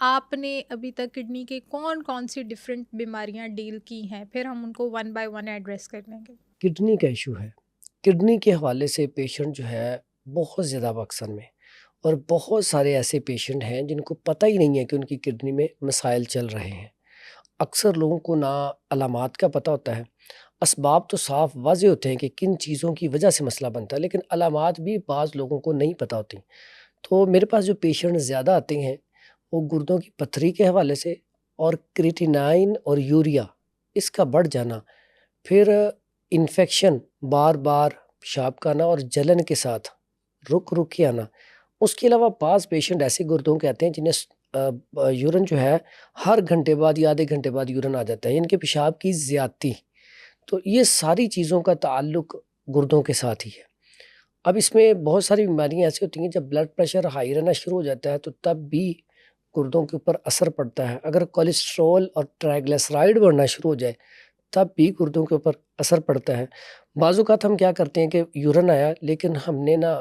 आपने अभी तक किडनी के कौन-कौन सी डिफरेंट बीमारियाँ डील की हैं? फिर हम उनको वन बाय वन एड्रेस कर लेंगे। किडनी का इशू है। किडनी के हवाले से पेशेंट जो है बहुत ज़्यादा अक्सर में, और बहुत सारे ऐसे पेशेंट हैं जिनको पता ही नहीं है कि उनकी किडनी में मसाइल चल रहे हैं। अक्सर लोगों को ना अलामात का पता होता है। असबाब तो साफ वाज़ेह होते हैं कि किन चीज़ों की वजह से मसला बनता है, लेकिन अलामात भी बाज़ लोगों को नहीं पता होती। तो मेरे पास जो पेशेंट ज़्यादा आते हैं, वो गुर्दों की पथरी के हवाले से, और क्रिएटिनाइन और यूरिया इसका बढ़ जाना, फिर इन्फेक्शन बार-बार, पेशाब का आना और जलन के साथ रुक-रुक के आना। उसके अलावा पास पेशेंट ऐसे गुर्दों के आते हैं जिन्हें यूरिन जो है हर घंटे बाद या आधे घंटे बाद यूरिन आ जाता है, इनके पेशाब की ज़्यादती। तो ये सारी चीज़ों का ताल्लुक गुर्दों के साथ ही है। अब इसमें बहुत सारी बीमारियाँ ऐसी होती हैं, जब ब्लड प्रेशर हाई रहना शुरू हो जाता है तो तब भी गुर्दों के ऊपर असर पड़ता है। अगर कोलेस्ट्रॉल और ट्राइग्लिसराइड बढ़ना शुरू हो जाए तब भी गुर्दों के ऊपर असर पड़ता है। बाज़-औक़ात हम क्या करते हैं कि यूरिन आया लेकिन हमने ना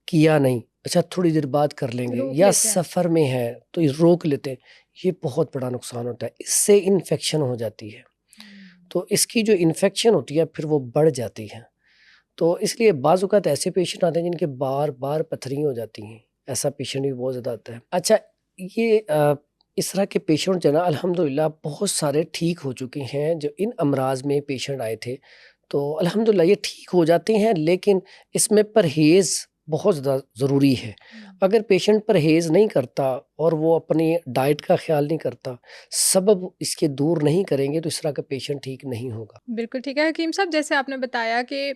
किया नहीं, अच्छा थोड़ी देर बाद कर लेंगे, रोक या लेते हैं। सफ़र में है तो ये रोक लेते हैं। ये बहुत बड़ा नुकसान होता है, इससे इन्फेक्शन हो जाती है। हुँ। तो इसकी जो इन्फेक्शन होती है फिर वो बढ़ जाती है। तो इसलिए बाज़-औक़ात ऐसे पेशेंट आते हैं जिनके बार-बार पथरी हो जाती हैं। ऐसा पेशेंट भी बहुत ज़्यादा आता है। अच्छा, ये इस तरह के पेशेंट जो है ना अल्हम्दुलिल्लाह बहुत सारे ठीक हो चुके हैं, जो इन अमराज़ में पेशेंट आए थे। तो अल्हम्दुलिल्लाह ये ठीक हो जाते हैं, लेकिन इसमें परहेज़ बहुत ज़्यादा ज़रूरी है। हुँ। अगर पेशेंट परहेज़ नहीं करता और वो अपनी डाइट का ख़्याल नहीं करता, सबब इसके दूर नहीं करेंगे, तो इस तरह का पेशेंट ठीक नहीं होगा। बिल्कुल ठीक है हकीम साहब, जैसे आपने बताया कि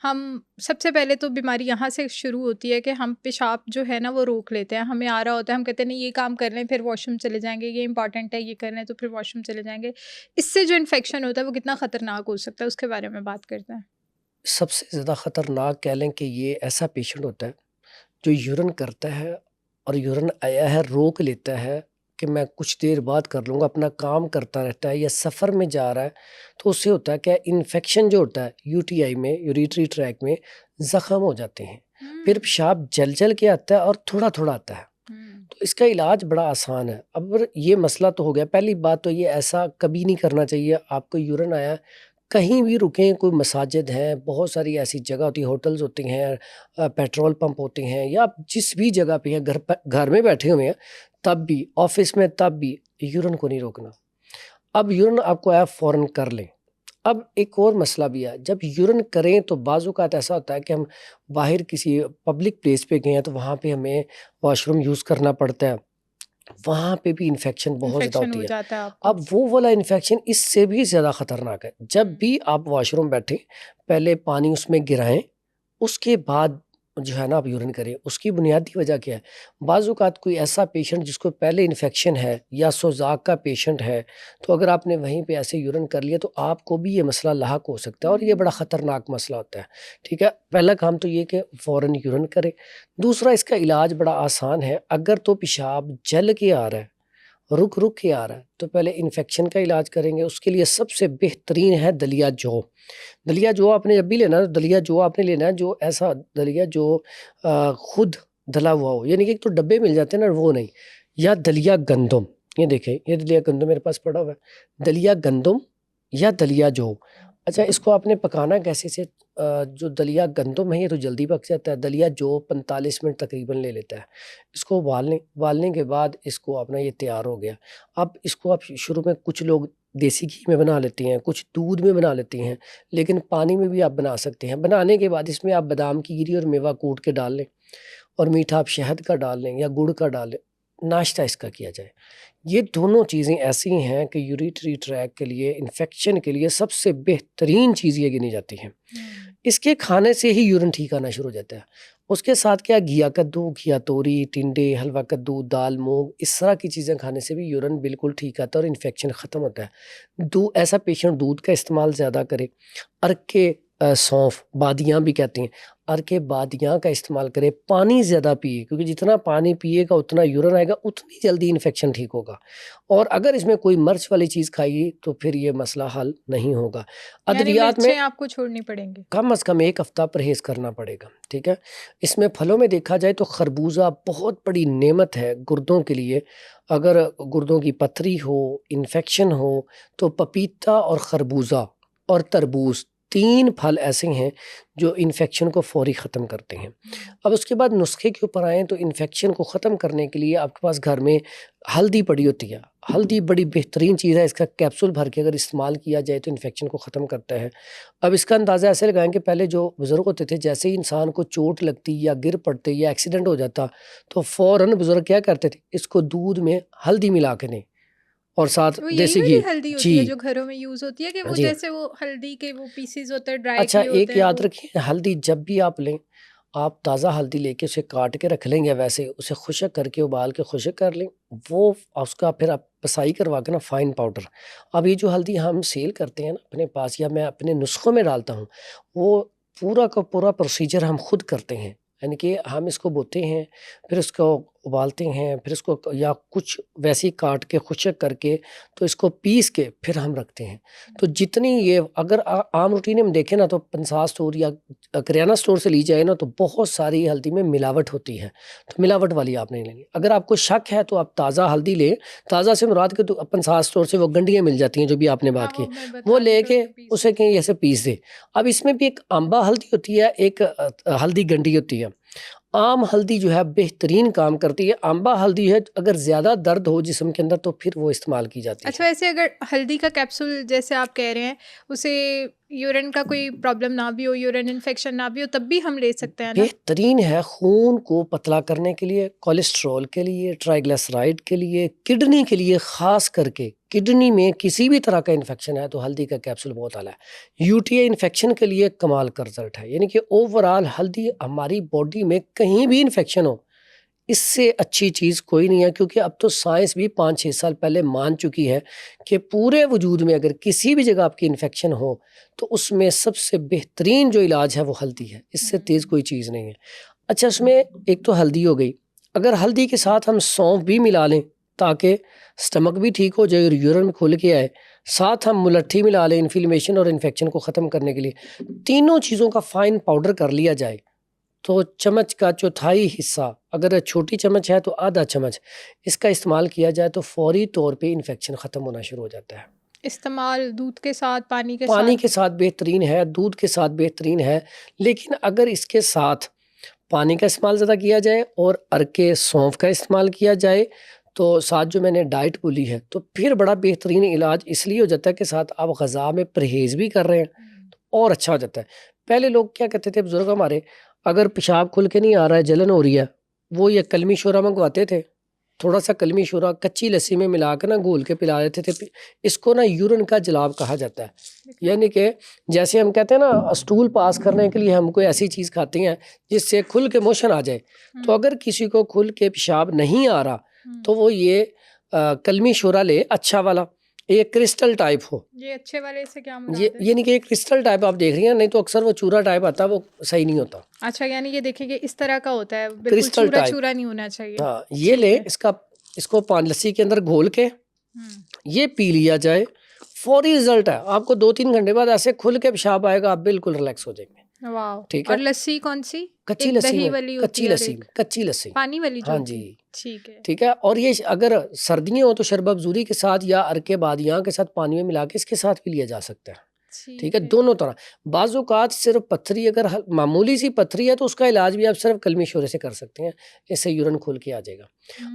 हम सबसे पहले तो बीमारी यहाँ से शुरू होती है कि हम पेशाब जो है ना वो रोक लेते हैं। हमें आ रहा होता है, हम कहते हैं नहीं ये काम कर लें फिर वॉशरूम चले जाएँगे, ये इंपॉर्टेंट है ये कर लें तो फिर वॉशरूम चले जाएँगे। इससे जो इन्फेक्शन होता है वो कितना ख़तरनाक हो सकता है उसके बारे में बात करते हैं। सबसे ज़्यादा ख़तरनाक कह लें कि ये ऐसा पेशेंट होता है जो यूरिन करता है, और यूरिन आया है रोक लेता है कि मैं कुछ देर बाद कर लूँगा, अपना काम करता रहता है या सफ़र में जा रहा है, तो उससे होता है क्या, इन्फेक्शन जो होता है यूटीआई में, यूरिटरी ट्रैक में ज़ख़म हो जाते हैं। फिर हुँ। पेशाब जल-जल के आता है और थोड़ा-थोड़ा आता है। हुँ। तो इसका इलाज बड़ा आसान है। अब ये मसला तो हो गया, पहली बात तो ये ऐसा कभी नहीं करना चाहिए। आपको यूरिन आया, कहीं भी रुकें, कोई मसाजिद हैं, बहुत सारी ऐसी जगह होती है, होटल्स होते हैं, पेट्रोल पंप होते हैं, या आप जिस भी जगह पे हैं, घर में बैठे हुए हैं, तब भी, ऑफ़िस में तब भी, यूरिन को नहीं रोकना। अब यूरिन आपको आया फ़ौरन कर लें। अब एक और मसला भी है, जब यूरिन करें तो बाज़-औक़ात ऐसा होता है कि हम बाहर किसी पब्लिक प्लेस पे गए हैं, तो वहाँ पे हमें वॉशरूम यूज़ करना पड़ता है। वहाँ पे भी इन्फेक्शन बहुत ज़्यादा इन्फेक्शन होती हो है। जाता है आपको। अब वो वाला इन्फेक्शन इससे भी ज़्यादा खतरनाक है। जब हुँ। भी आप वॉशरूम बैठें, पहले पानी उसमें गिराएँ, उसके बाद जो है ना आप यूरिन करें। उसकी बुनियादी वजह क्या है? बाज़ औक़ात कोई ऐसा पेशेंट जिसको पहले इन्फेक्शन है या सोज़ाक का पेशेंट है, तो अगर आपने वहीं पे ऐसे यूरिन कर लिया तो आपको भी ये मसला लाहक हो सकता है, और ये बड़ा हुँ। ख़तरनाक मसला होता है। ठीक है? पहला काम तो ये कि फ़ौरन यूरिन करें। दूसरा, इसका इलाज बड़ा आसान है। अगर तो पेशाब जल के आ रहा है, रुक-रुक के आ रहा है, तो पहले इन्फेक्शन का इलाज करेंगे। उसके लिए सबसे बेहतरीन है दलिया जौ। दलिया जौ आपने जब भी लेना है, तो दलिया जौ आपने लेना है जो ऐसा दलिया जो खुद दला हुआ हो, यानी कि एक तो डब्बे मिल जाते हैं ना, वो नहीं, या दलिया गंदम। ये देखें, ये दलिया गंदम मेरे पास पड़ा हुआ है। दलिया गंदम या दलिया जौ। अच्छा, इसको आपने पकाना कैसे से, जो दलिया गंदम है ये तो जल्दी पक जाता है, दलिया जौ 45 मिनट तकरीबन ले लेता है। इसको उबाल लें, उबालने के बाद इसको अपना ये तैयार हो गया। अब इसको आप शुरू में, कुछ लोग देसी घी में बना लेती हैं, कुछ दूध में बना लेती हैं, लेकिन पानी में भी आप बना सकते हैं। बनाने के बाद इसमें आप बादाम की गिरी और मेवा कूट के डाल लें, और मीठा आप शहद का डाल लें या गुड़ का डाल लें, नाश्ता इसका किया जाए। ये दोनों चीज़ें ऐसी हैं कि यूरिटरी ट्रैक के लिए, इन्फेक्शन के लिए सबसे बेहतरीन चीज़ ये गिनी जाती हैं। हुँ। इसके खाने से ही यूरिन ठीक आना शुरू हो जाता है। उसके साथ क्या, घिया कद्दू, घिया तोरी, टिंडे, हलवा कद्दू, दाल मूँग, इस तरह की चीज़ें खाने से भी यूरिन बिल्कुल ठीक आता है और इन्फेक्शन ख़त्म होता है। ऐसा पेशेंट दूध का इस्तेमाल ज़्यादा करे। अर्क के सौंफ, बादियाँ भी कहते हैं, अर्के बादियाँ का इस्तेमाल करें। पानी ज़्यादा पिए, क्योंकि जितना पानी पिएगा उतना यूरिन आएगा, उतनी जल्दी इन्फेक्शन ठीक होगा। और अगर इसमें कोई मिर्च वाली चीज़ खाई तो फिर ये मसला हल नहीं होगा। यानी अद्वियात में मिर्चें आपको छोड़नी पड़ेंगी। कम से कम 1 हफ्ता परहेज़ करना पड़ेगा, ठीक है? इसमें फलों में देखा जाए तो खरबूज़ा बहुत बड़ी नेमत है गुर्दों के लिए। अगर गुर्दों की पथरी हो, इन्फेक्शन हो, तो पपीता और खरबूज़ा और तरबूज़ 3 फल ऐसे हैं जो इन्फेक्शन को फ़ौरी ख़त्म करते हैं। अब उसके बाद नुस्खे के ऊपर आएँ तो इन्फेक्शन को ख़त्म करने के लिए आपके पास घर में हल्दी पड़ी होती है। हल्दी बड़ी बेहतरीन चीज़ है, इसका कैप्सूल भर के अगर इस्तेमाल किया जाए तो इन्फेक्शन को ख़त्म करता है। अब इसका अंदाज़ा ऐसे लगाएँ कि पहले जो बुज़ुर्ग होते थे, जैसे ही इंसान को चोट लगती या गिर पड़ते या एक्सीडेंट हो जाता, तो फ़ौरन बुज़ुर्ग क्या करते थे, इसको दूध में हल्दी मिला के दें और साथ वो यही देसी वाली घी। हल्दी होती है जी, जो घरों में यूज़ होती है, कि वो जी। जैसे वो हल्दी के वो पीसेज़ होते हैं, ड्राई अच्छा, किए होते एक हैं याद वो? रखिए, हल्दी जब भी आप लें, आप ताज़ा हल्दी लेके उसे काट के रख लें या वैसे उसे खुशक करके उबाल के खुशक कर लें, वो उसका फिर आप पिसाई करवा के ना फाइन पाउडर। अब ये जो हल्दी हम सेल करते हैं ना अपने पास या मैं अपने नुस्ख़ों में डालता हूँ, वो पूरा का पूरा प्रोसीजर हम खुद करते हैं। यानी कि हम इसको बोते हैं, फिर उसको उबालते हैं, फिर इसको या कुछ वैसे ही काट के खुशक करके तो इसको पीस के फिर हम रखते हैं। तो जितनी ये अगर आम रूटीन में हम देखें ना तो 50 स्टोर या करियाना स्टोर से ली जाए ना तो बहुत सारी हल्दी में मिलावट होती है। तो मिलावट वाली आप नहीं लेंगे। अगर आपको शक है तो आप ताज़ा हल्दी लें। ताज़ा से मुराद के तो 50 स्टोर से वो गंडियाँ मिल जाती हैं जो भी आपने हाँ, बात की। वो मैं वो बता रही थी लेके उसमें पीस उसे के। कहीं ऐसे पीस दें। अब इसमें भी एक अम्बा हल्दी होती है, एक हल्दी गंडी होती है। आम हल्दी जो है बेहतरीन काम करती है। अम्बा हल्दी है, अगर ज़्यादा दर्द हो जिस्म के अंदर तो फिर वो इस्तेमाल की जाती अच्छा, है। वैसे अगर हल्दी का कैप्सूल जैसे आप कह रहे हैं, उसे यूरिन का कोई प्रॉब्लम ना भी हो, यूरिन इन्फेक्शन ना भी हो, तब भी हम ले सकते हैं ना? बेहतरीन है खून को पतला करने के लिए, कोलेस्ट्रॉल के लिए, ट्राइग्लिसराइड के लिए, किडनी के लिए। ख़ास करके किडनी में किसी भी तरह का इन्फेक्शन है तो हल्दी का कैप्सूल बहुत आला है। यूटीआई इन्फेक्शन के लिए कमाल का रिजल्ट है। यानी कि ओवरऑल हल्दी हमारी बॉडी में कहीं भी इन्फेक्शन हो, इससे अच्छी चीज़ कोई नहीं है, क्योंकि अब तो साइंस भी 5-6 साल पहले मान चुकी है कि पूरे वजूद में अगर किसी भी जगह आपकी इन्फेक्शन हो तो उसमें सबसे बेहतरीन जो इलाज है वो हल्दी है। इससे तेज़ कोई चीज़ नहीं है। अच्छा, उसमें एक तो हल्दी हो गई, अगर हल्दी के साथ हम सौंफ भी मिला लें ताकि स्टमक भी ठीक हो जाए और यूरिन में खुल के आए, साथ हम मुलट्ठी मिला लें इन्फ्लेमेशन और इन्फेक्शन को ख़त्म करने के लिए, तीनों चीज़ों का फाइन पाउडर कर लिया जाए तो चम्मच का चौथाई हिस्सा, अगर छोटी चम्मच है तो आधा चम्मच इसका इस्तेमाल किया जाए तो फौरी तौर पे इन्फेक्शन ख़त्म होना शुरू हो जाता है। इस्तेमाल दूध के साथ, पानी के पानी साथ? के साथ बेहतरीन है, दूध के साथ बेहतरीन है, लेकिन अगर इसके साथ पानी का इस्तेमाल ज़्यादा किया जाए और अर्के सौंफ का इस्तेमाल किया जाए, तो साथ जो मैंने डाइट बोली है, तो फिर बड़ा बेहतरीन इलाज इसलिए हो जाता है कि साथ आप ग़ज़ा में परहेज़ भी कर रहे हैं, तो और अच्छा हो जाता है। पहले लोग क्या कहते थे बुज़ुर्ग हमारे, अगर पेशाब खुल के नहीं आ रहा है, जलन हो रही है, वो ये कलमी शोरा मंगवाते थे। थोड़ा-सा कलमी शोरा कच्ची लस्सी में मिला के ना घोल के पिला देते थे। इसको ना यूरिन का जलाब कहा जाता है। यानी कि जैसे हम कहते हैं ना स्टूल पास करने के लिए हम कोई ऐसी चीज़ खाते हैं जिससे खुल के मोशन आ जाए। तो हुँ, अगर किसी को खुल के पेशाब नहीं आ रहा हुँ। तो वो ये कलमी शोरा ले, अच्छा वाला, एक क्रिस्टल टाइप हो। ये अच्छे वाले से क्या ये मुराद है? यानी कि एक क्रिस्टल टाइप आप देख रही हैं, नहीं तो अक्सर वो चूरा टाइप आता है, वो सही नहीं होता। अच्छा, यानी ये देखिए कि इस तरह का होता है, बिल्कुल क्रिस्टल टाइप, चूरा-चूरा नहीं होना चाहिए। हाँ, ये ठीक ले, है। इसको पान लस्सी के अंदर घोल के हुँ, ये पी लिया जाए, फौरी रिजल्ट है। आपको 2-3 घंटे बाद ऐसे खुल के पेशाब आएगा, आप बिल्कुल रिलैक्स हो जाएंगे। वाओ! ठीक और है? लस्सी कौन-सी? कच्ची एक लस्सी दही में, वाली होती है और एक कच्ची लस्सी। पानी वाली जो हाँ होती जी। है? ठीक है, ठीक है? और ये अगर सर्दियाँ हो तो शरबत ज़ूरी के साथ या अरके बादियाँ के साथ पानी में मिला के इसके साथ भी लिया जा सकता है। ठीक ठीक है? है। दोनों तरह। बाज़ औक़ात सिर्फ़ पत्थरी, अगर मामूली सी पत्थरी है तो उसका इलाज भी आप सिर्फ़ कलमी शोरे से कर सकते हैं। इससे यूरिन खुल के आ जाएगा। हुँ।